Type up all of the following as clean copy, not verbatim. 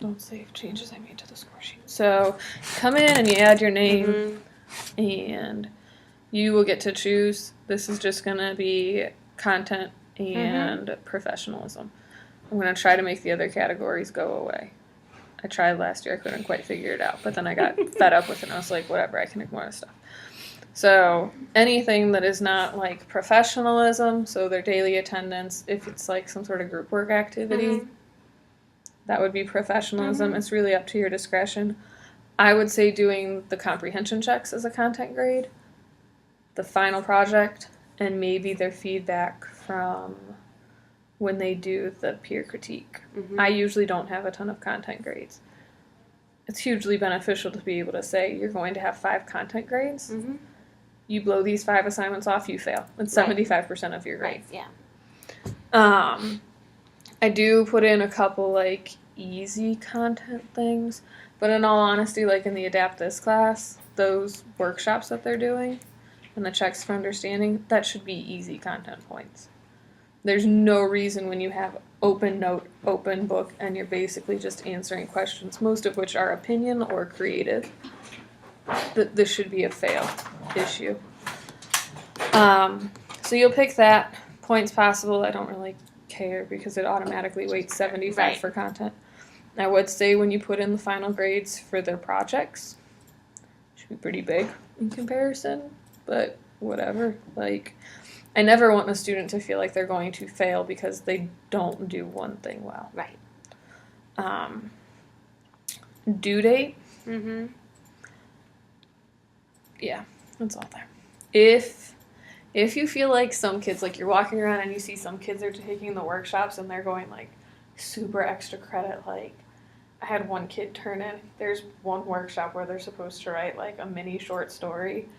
don't save changes I made to the score sheet. So come in and you add your name, and you will get to choose. This is just going to be content and professionalism. I'm going to try to make the other categories go away. I tried last year. I couldn't quite figure it out. But then I got fed up with it, and I was like, whatever, I can ignore this stuff. So anything that is not, like, professionalism, so their daily attendance, if it's, like, some sort of group work activity, that would be professionalism. It's really up to your discretion. I would say doing the comprehension checks as a content grade, the final project, and maybe their feedback from when they do the peer critique. I usually don't have a ton of content grades. It's hugely beneficial to be able to say you're going to have 5 content grades. You blow these 5 assignments off, you fail. It's 75% of your grade. I do put in a couple, like, easy content things, but in all honesty, like in the Adapt This class, those workshops that they're doing and the checks for understanding, that should be easy content points. There's no reason when you have open note, open book, and you're basically just answering questions, most of which are opinion or creative, that this should be a fail issue. So you'll pick that. Points possible, I don't really care because it automatically weights 75 for content. I would say when you put in the final grades for their projects, it should be pretty big in comparison, but whatever. Like, I never want a student to feel like they're going to fail because they don't do one thing well. Due date. Yeah, that's all there. If you feel like some kids, like you're walking around and you see some kids are taking the workshops and they're going like super extra credit, like I had one kid turn in, there's one workshop where they're supposed to write like a mini short story,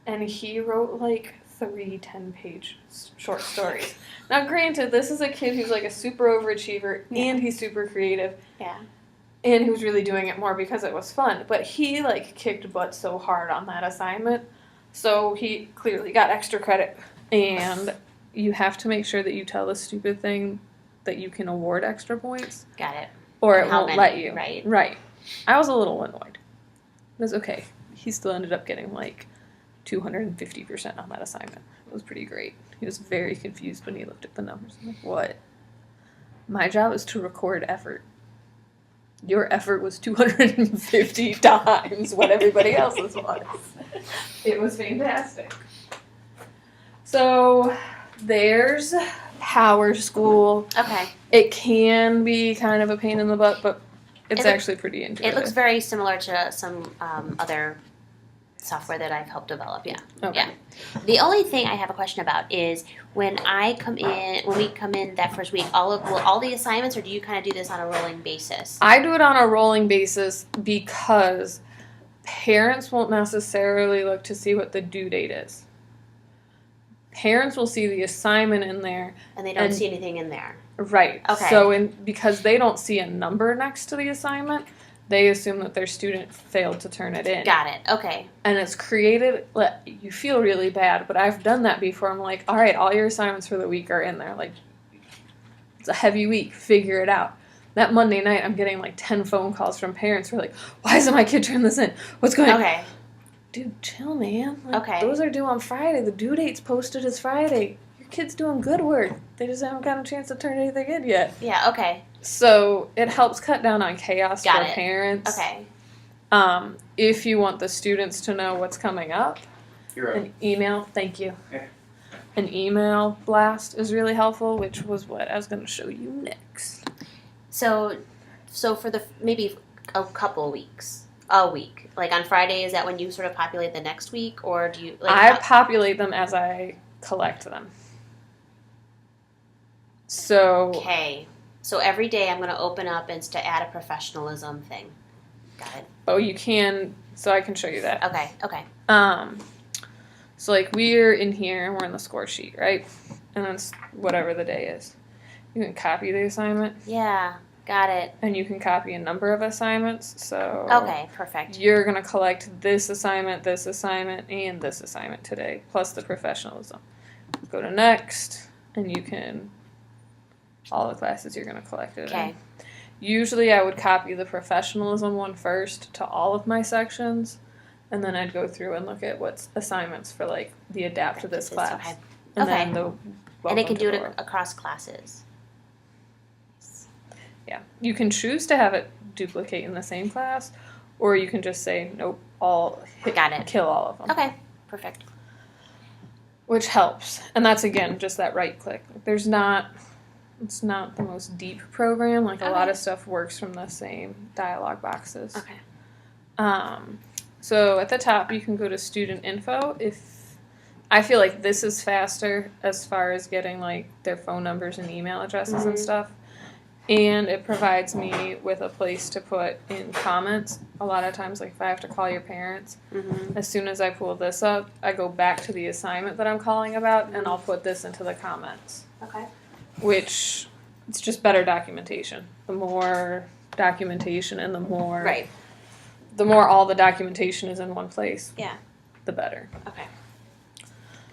and he wrote like 3 10-page short stories. Now granted, this is a kid who's like a super overachiever and he's super creative. And he was really doing it more because it was fun, but he like kicked butt so hard on that assignment. So he clearly got extra credit, and you have to make sure that you tell the stupid thing that you can award extra points. Got it. Or it won't let you. Right. I was a little annoyed. It was okay. He still ended up getting like 250% on that assignment. It was pretty great. He was very confused when he looked at the numbers. I'm like, what? My job is to record effort. Your effort was 250 times what everybody else's was. It was fantastic. So there's Power School. Okay. It can be kind of a pain in the butt, but it's actually pretty intuitive. It looks very similar to some other software that I've helped develop, Yeah. The only thing I have a question about is when we come in that first week, will all the assignments, or do you kind of do this on a rolling basis? I do it on a rolling basis because parents won't necessarily look to see what the due date is. Parents will see the assignment in there. And they don't see anything in there. Right. Okay. So because they don't see a number next to the assignment, they assume that their student failed to turn it in. Got it. Okay. And it's created, you feel really bad, but I've done that before. I'm like, all right, all your assignments for the week are in there. Like, it's a heavy week. Figure it out. That Monday night, I'm getting like 10 phone calls from parents who are like, why hasn't my kid turned this in? What's going on? Okay. Dude, chill, man. Like, okay. Those are due on Friday. The due date's posted as Friday. Your kid's doing good work. They just haven't gotten a chance to turn anything in yet. Yeah, okay. So it helps cut down on chaos for parents. Okay. If you want the students to know what's coming up, an email, thank you. Yeah. An email blast is really helpful, which was what I was going to show you next. So for maybe a couple weeks, a week, like on Friday, is that when you sort of populate the next week, or do you? I populate them as I collect them. So. Okay. So every day I'm going to open up and to add a professionalism thing. Got it. Oh, you can. So I can show you that. Okay. So like we're in here and we're in the score sheet, right? And then whatever the day is. You can copy the assignment. Yeah, got it. And you can copy a number of assignments. So okay, perfect. You're going to collect this assignment, and this assignment today, plus the professionalism. Go to next, and you can all the classes you're going to collect it in. Usually I would copy the professionalism one first to all of my sections, and then I'd go through and look at what's assignments for like the adapt to this class. Okay. And Okay. then the And it can do it welcome to across classes. Yeah. You can choose to have it duplicate in the same class, or you can just say, nope, all Got it. kill all of them. Okay, perfect. Which helps. And that's, again, just that right click. It's not the most deep program. Like, a lot of stuff works from the same dialog boxes. Okay. So at the top, you can go to student info. I feel like this is faster as far as getting, like, their phone numbers and email addresses and stuff. And it provides me with a place to put in comments. A lot of times, like if I have to call your parents, as soon as I pull this up, I go back to the assignment that I'm calling about, and I'll put this into the comments. Okay. Which, it's just better documentation. The more documentation and the more all the documentation is in one place, the better. Okay.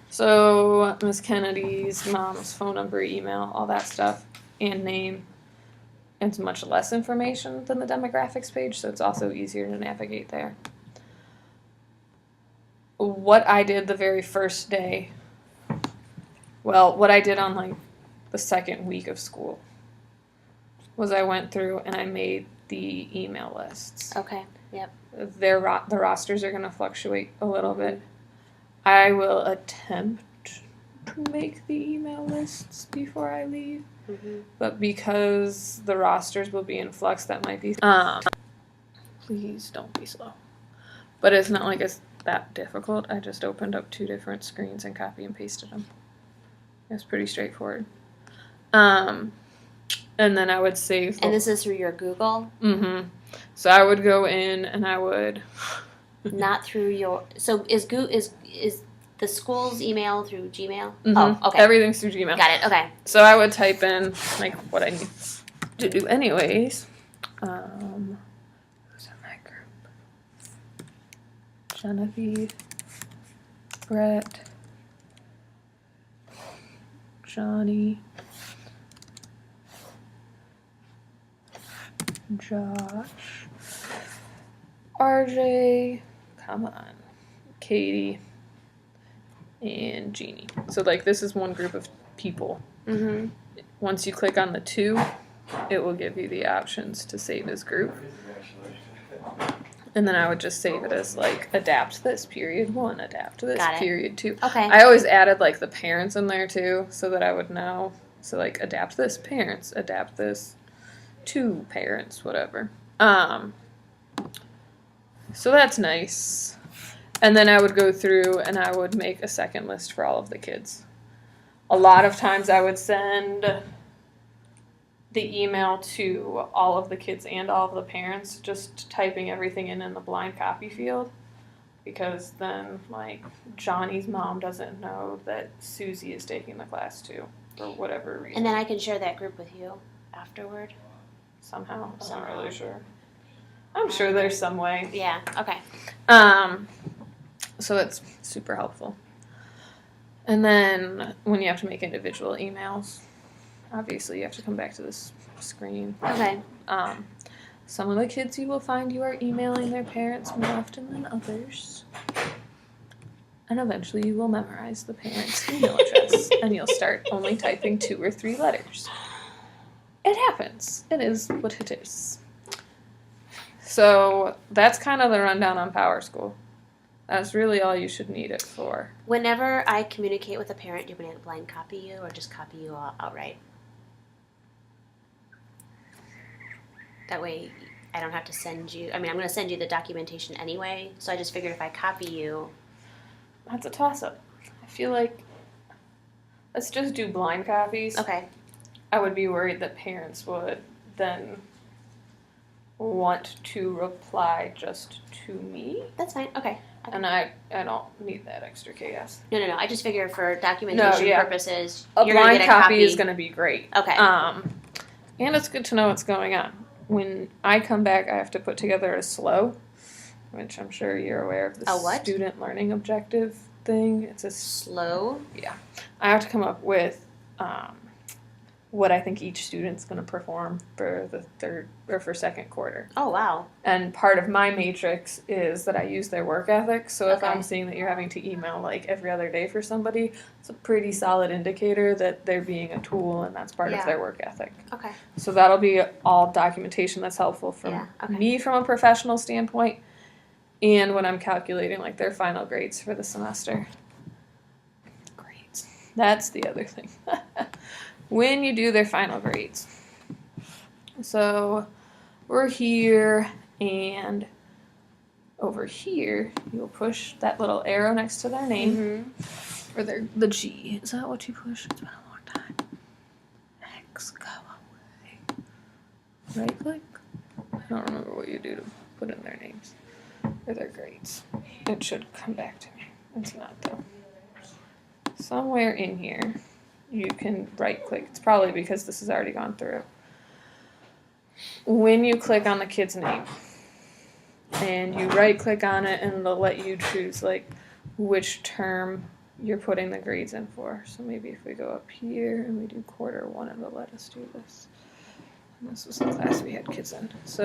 So, Miss Kennedy's mom's phone number, email, all that stuff, and name. It's much less information than the demographics page, so it's also easier to navigate there. What I did the very first day, what I did on like the second week of school, was I went through and I made the email lists. Okay, yep. The rosters are going to fluctuate a little bit. I will attempt to make the email lists before I leave. But because the rosters will be in flux, that might be... please don't be slow. But it's not like it's that difficult. I just opened up 2 different screens and copy and pasted them. It's pretty straightforward. And then I would save... And this is through your Google? So I would go in and I would... Not through your... So is the school's email through Gmail? Oh, okay. Everything's through Gmail. Got it, okay. So I would type in, like, what I need to do anyways. Who's in that group? Genevieve, Brett, Johnny, Josh, RJ, come on, Katie, and Jeannie. So, like, this is one group of people. Once you click on the 2, it will give you the options to save as group. And then I would just save it as, like, adapt this period 1, adapt this period 2. Okay. I always added, like, the parents in there, too, so that I would know. So, like, adapt this parents, adapt this 2 parents, whatever. So that's nice. And then I would go through and I would make a second list for all of the kids. A lot of times I would send the email to all of the kids and all of the parents, just typing everything in the blind copy field. Because then, like, Johnny's mom doesn't know that Susie is taking the class too, for whatever reason. And then I can share that group with you afterward? Somehow. I'm not really sure. I'm sure there's some way. Yeah, okay. So it's super helpful. And then when you have to make individual emails, obviously you have to come back to this screen. Okay. Some of the kids you will find you are emailing their parents more often than others. And eventually you will memorize the parent's email address and you'll start only typing 2 or 3 letters. It happens. It is what it is. So that's kind of the rundown on PowerSchool. That's really all you should need it for. Whenever I communicate with a parent, do you want to blind copy you or just copy you outright? That way I don't have to send you... I mean, I'm going to send you the documentation anyway, so I just figured if I copy you... That's a toss-up. I feel like... Let's just do blind copies. Okay. I would be worried that parents would then want to reply just to me. That's fine. Okay. And I don't need that extra chaos. No. I just figure for documentation purposes, a you're going to blind get a copy is going to be great. Okay. And it's good to know what's going on. When I come back, I have to put together a SLO, which I'm sure you're aware of. A what? Student learning objective thing. It's a slow. Yeah. I have to come up with what I think each student's going to perform for the third or for second quarter. Oh, wow. And part of my matrix is that I use their work ethic. So if Okay. I'm seeing that you're having to email like every other day for somebody, it's a pretty solid indicator that they're being a tool and that's part of their work ethic. Okay. So that'll be all documentation that's helpful from me from a professional standpoint and when I'm calculating like their final grades for the semester. Grades. That's the other thing. When you do their final grades. So we're here and over here you'll push that little arrow next to their name or the G. Is that what you push? It's been a long time. X, go away. Right click? I don't remember what you do to put in their names or their grades. It should come back to me. It's not though. Somewhere in here you can right click. It's probably because this has already gone through. When you click on the kid's name and you right click on it and they'll let you choose like which term you're putting the grades in for. So maybe if we go up here and we do quarter one, it'll let us do this. And this was the class we had kids in. So